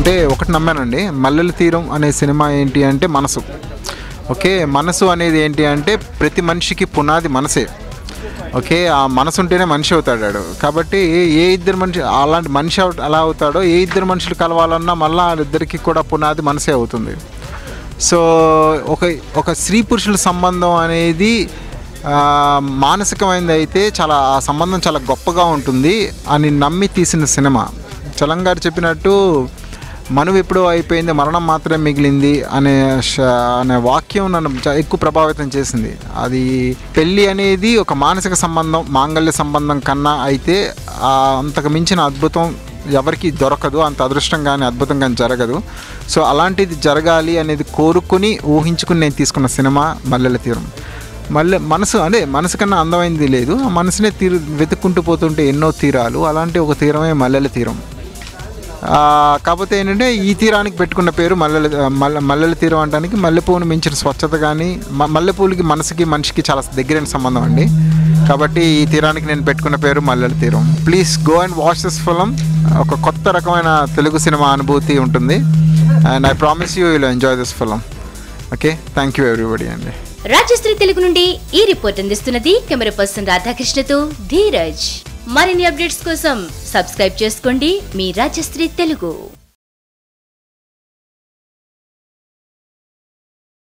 అంటే ఒకటి నమ్మానండి, మల్లెల తీరం అనే సినిమా ఏంటి అంటే మనసు. ఓకే, మనసు అనేది ఏంటి అంటే ప్రతి మనిషికి పునాది మనసే. ఓకే, ఆ మనసు ఉంటేనే మనిషి అవుతాడు. కాబట్టి ఏ ఇద్దరు మనిషి అలాంటి మనిషి అలా అవుతాడో, ఏ ఇద్దరు మనుషులు కలవాలన్నా మళ్ళీ వాళ్ళిద్దరికి కూడా పునాది మనసే అవుతుంది. సో ఒక స్త్రీ పురుషుల సంబంధం అనేది మానసికమైనది అయితే చాలా ఆ సంబంధం చాలా గొప్పగా ఉంటుంది అని నమ్మి తీసిన సినిమా. చలం గారు చెప్పినట్టు మనువు ఎప్పుడో అయిపోయింది, మరణం మాత్రమే మిగిలింది అనే వాక్యం నన్ను ఎక్కువ ప్రభావితం చేసింది. అది పెళ్ళి అనేది ఒక మానసిక సంబంధం, మాంగళ్య సంబంధం కన్నా అయితే అంతకు మించిన అద్భుతం ఎవరికి దొరకదు, అంత అదృష్టం కానీ అద్భుతం కానీ జరగదు. సో అలాంటిది జరగాలి అనేది కోరుకుని ఊహించుకుని నేను తీసుకున్న సినిమా మల్లెల తీరం. మనసు అంటే మనసు కన్నా అందమైంది లేదు, ఆ మనసునే వెతుక్కుంటూ పోతుంటే ఎన్నో తీరాలు, అలాంటి ఒక తీరమే మల్లెల తీరం. కాకపోతే ఏంటంటే ఈ తీరానికి పెట్టుకున్న పేరు మల్లెల తీరం అనడానికి మల్లెపూని మించిన స్వచ్ఛత కానీ, మల్లెపూలకి మనసుకి మనిషికి చాలా దగ్గరైన సంబంధం అండి. కాబట్టి ఈ తీరానికి నేను పెట్టుకున్న పేరు మల్లెల తీరం. Please go and watch this film. ఒక కొత్త రకమైన తెలుగు సినిమా అనుభూతి ఉంటుంది. And I promise you will enjoy this film. Okay, thank you everybody అండి. రాజశ్రీ తెలుగు నుండి ఈ రిపోర్ట్ అందిస్తున్నది కెమెరా పర్సన్ రాధాకృష్ణతో ధీరజ్. మరిన్ని అప్డేట్స్ కోసం సబ్స్క్రైబ్ చేసుకోండి మీ రాజశ్రీ తెలుగు.